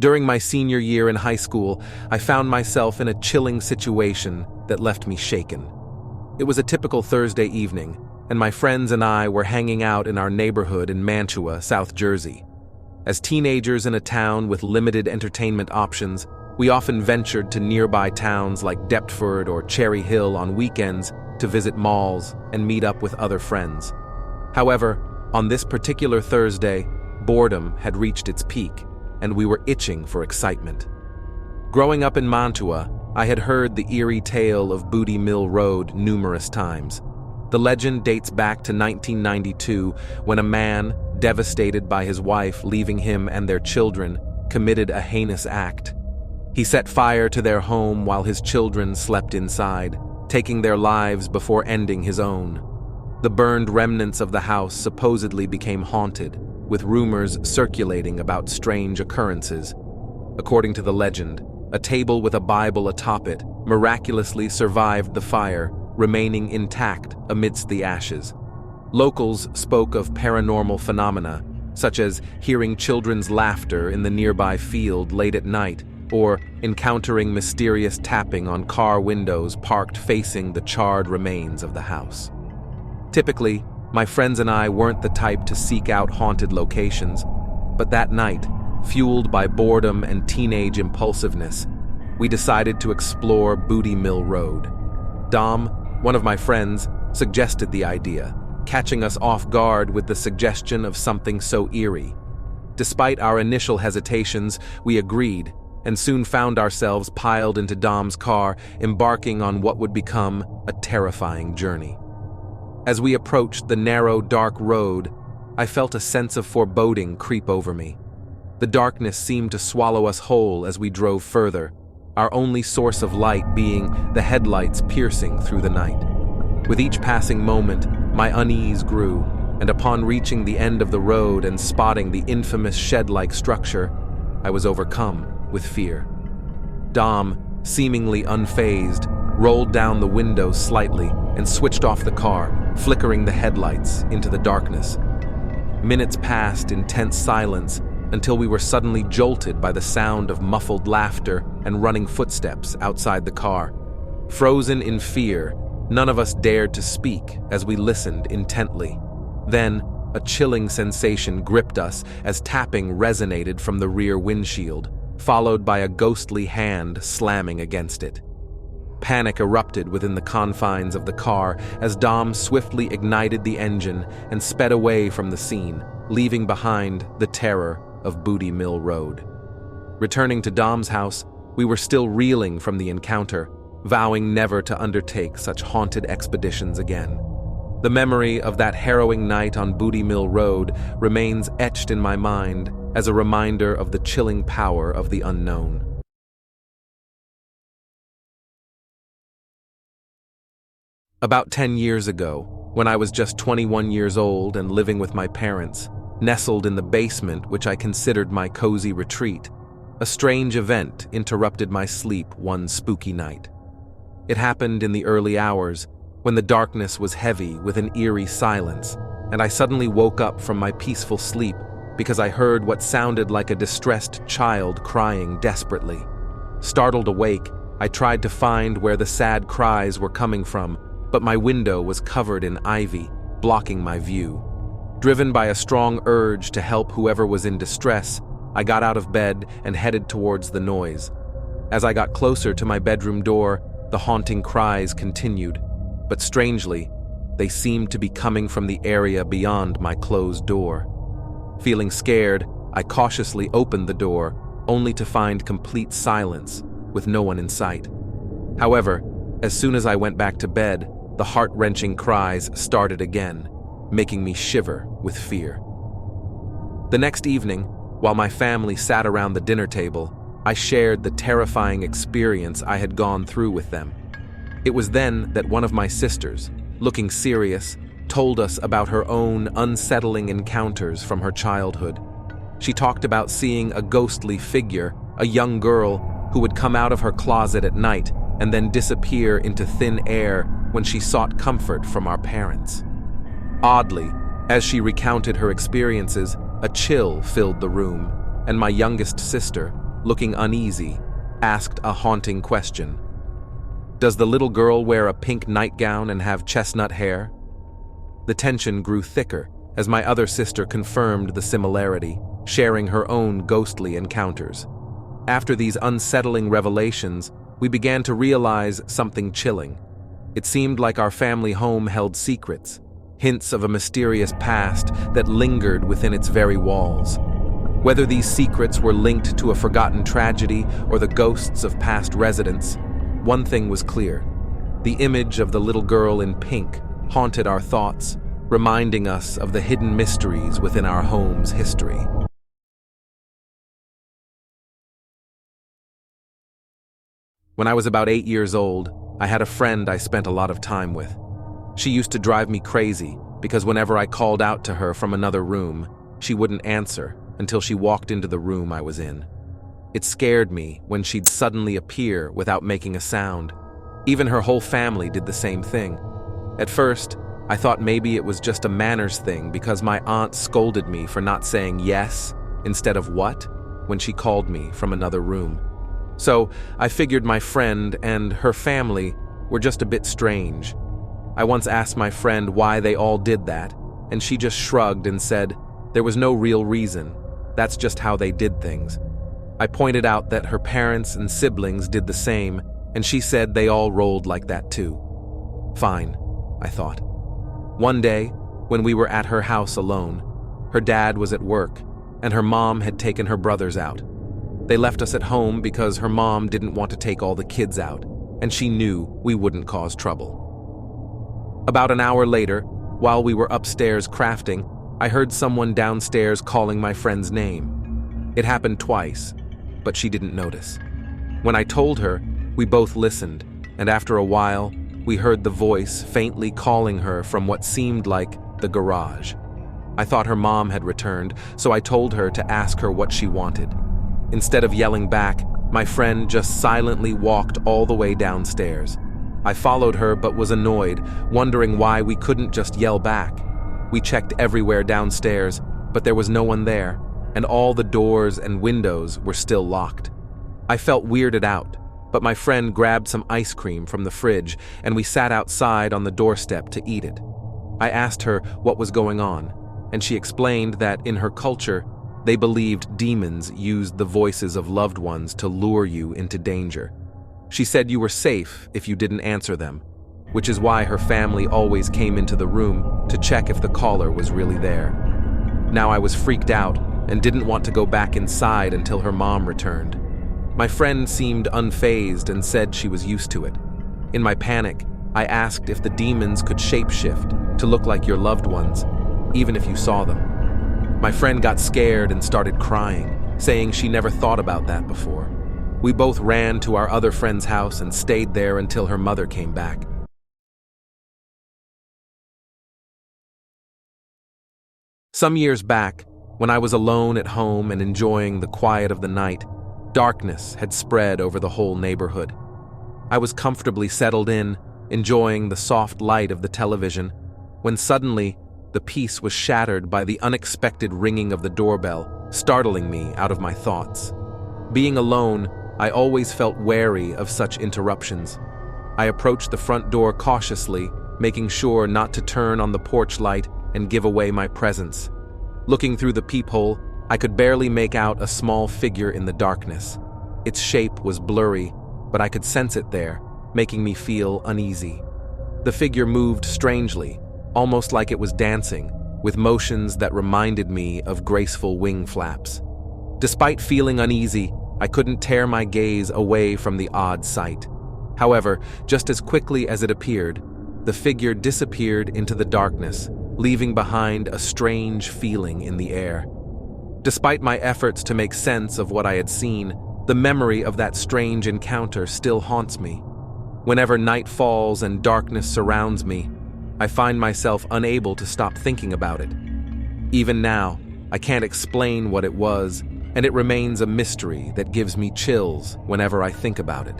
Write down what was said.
During my senior year in high school, I found myself in a chilling situation that left me shaken. It was a typical Thursday evening, and my friends and I were hanging out in our neighborhood in Mantua, South Jersey. As teenagers in a town with limited entertainment options, we often ventured to nearby towns like Deptford or Cherry Hill on weekends to visit malls and meet up with other friends. However, on this particular Thursday, boredom had reached its peak, and we were itching for excitement. Growing up in Mantua, I had heard the eerie tale of Booty Mill Road numerous times. The legend dates back to 1992, when a man, devastated by his wife leaving him and their children, committed a heinous act. He set fire to their home while his children slept inside, taking their lives before ending his own. The burned remnants of the house supposedly became haunted, with rumors circulating about strange occurrences. According to the legend, a table with a Bible atop it miraculously survived the fire, remaining intact amidst the ashes. Locals spoke of paranormal phenomena, such as hearing children's laughter in the nearby field late at night, or encountering mysterious tapping on car windows parked facing the charred remains of the house. Typically, my friends and I weren't the type to seek out haunted locations, but that night, fueled by boredom and teenage impulsiveness, we decided to explore Booty Mill Road. Dom, one of my friends, suggested the idea, catching us off guard with the suggestion of something so eerie. Despite our initial hesitations, we agreed, and soon found ourselves piled into Dom's car, embarking on what would become a terrifying journey. As we approached the narrow, dark road, I felt a sense of foreboding creep over me. The darkness seemed to swallow us whole as we drove further, our only source of light being the headlights piercing through the night. With each passing moment, my unease grew, and upon reaching the end of the road and spotting the infamous shed-like structure, I was overcome with fear. Dom, seemingly unfazed, rolled down the window slightly and switched off the car, flickering the headlights into the darkness. Minutes passed in tense silence until we were suddenly jolted by the sound of muffled laughter and running footsteps outside the car. Frozen in fear, none of us dared to speak as we listened intently. Then, a chilling sensation gripped us as tapping resonated from the rear windshield, followed by a ghostly hand slamming against it. Panic erupted within the confines of the car as Dom swiftly ignited the engine and sped away from the scene, leaving behind the terror of Booty Mill Road. Returning to Dom's house, we were still reeling from the encounter, vowing never to undertake such haunted expeditions again. The memory of that harrowing night on Booty Mill Road remains etched in my mind as a reminder of the chilling power of the unknown. About 10 years ago, when I was just 21 years old and living with my parents, nestled in the basement which I considered my cozy retreat, a strange event interrupted my sleep one spooky night. It happened in the early hours, when the darkness was heavy with an eerie silence, and I suddenly woke up from my peaceful sleep because I heard what sounded like a distressed child crying desperately. Startled awake, I tried to find where the sad cries were coming from, but my window was covered in ivy, blocking my view. Driven by a strong urge to help whoever was in distress, I got out of bed and headed towards the noise. As I got closer to my bedroom door, the haunting cries continued, but strangely, they seemed to be coming from the area beyond my closed door. Feeling scared, I cautiously opened the door, only to find complete silence, with no one in sight. However, as soon as I went back to bed, the heart-wrenching cries started again, making me shiver with fear. The next evening, while my family sat around the dinner table, I shared the terrifying experience I had gone through with them. It was then that one of my sisters, looking serious, told us about her own unsettling encounters from her childhood. She talked about seeing a ghostly figure, a young girl, who would come out of her closet at night and then disappear into thin air when she sought comfort from our parents. Oddly, as she recounted her experiences, a chill filled the room, and my youngest sister, looking uneasy, asked a haunting question. "Does the little girl wear a pink nightgown and have chestnut hair?" The tension grew thicker as my other sister confirmed the similarity, sharing her own ghostly encounters. After these unsettling revelations, we began to realize something chilling. It seemed like our family home held secrets, hints of a mysterious past that lingered within its very walls. Whether these secrets were linked to a forgotten tragedy or the ghosts of past residents, one thing was clear. The image of the little girl in pink haunted our thoughts, reminding us of the hidden mysteries within our home's history. When I was about 8 years old, I had a friend I spent a lot of time with. She used to drive me crazy because whenever I called out to her from another room, she wouldn't answer until she walked into the room I was in. It scared me when she'd suddenly appear without making a sound. Even her whole family did the same thing. At first, I thought maybe it was just a manners thing because my aunt scolded me for not saying yes instead of what when she called me from another room. So I figured my friend and her family were just a bit strange. I once asked my friend why they all did that, and she just shrugged and said there was no real reason. That's just how they did things. I pointed out that her parents and siblings did the same, and she said they all rolled like that too. Fine, I thought. One day, when we were at her house alone, her dad was at work, and her mom had taken her brothers out. They left us at home because her mom didn't want to take all the kids out, and she knew we wouldn't cause trouble. About an hour later, while we were upstairs crafting, I heard someone downstairs calling my friend's name. It happened twice, but she didn't notice. When I told her, we both listened, and after a while, we heard the voice faintly calling her from what seemed like the garage. I thought her mom had returned, so I told her to ask her what she wanted. Instead of yelling back, my friend just silently walked all the way downstairs. I followed her but was annoyed, wondering why we couldn't just yell back. We checked everywhere downstairs, but there was no one there, and all the doors and windows were still locked. I felt weirded out, but my friend grabbed some ice cream from the fridge, and we sat outside on the doorstep to eat it. I asked her what was going on, and she explained that in her culture, they believed demons used the voices of loved ones to lure you into danger. She said you were safe if you didn't answer them, which is why her family always came into the room to check if the caller was really there. Now I was freaked out and didn't want to go back inside until her mom returned. My friend seemed unfazed and said she was used to it. In my panic, I asked if the demons could shapeshift to look like your loved ones, even if you saw them. My friend got scared and started crying, saying she never thought about that before. We both ran to our other friend's house and stayed there until her mother came back. Some years back, when I was alone at home and enjoying the quiet of the night, darkness had spread over the whole neighborhood. I was comfortably settled in, enjoying the soft light of the television, when suddenly the peace was shattered by the unexpected ringing of the doorbell, startling me out of my thoughts. Being alone, I always felt wary of such interruptions. I approached the front door cautiously, making sure not to turn on the porch light and give away my presence. Looking through the peephole, I could barely make out a small figure in the darkness. Its shape was blurry, but I could sense it there, making me feel uneasy. The figure moved strangely, almost like it was dancing, with motions that reminded me of graceful wing flaps. Despite feeling uneasy, I couldn't tear my gaze away from the odd sight. However, just as quickly as it appeared, the figure disappeared into the darkness, leaving behind a strange feeling in the air. Despite my efforts to make sense of what I had seen, the memory of that strange encounter still haunts me. Whenever night falls and darkness surrounds me, I find myself unable to stop thinking about it. Even now, I can't explain what it was, and it remains a mystery that gives me chills whenever I think about it.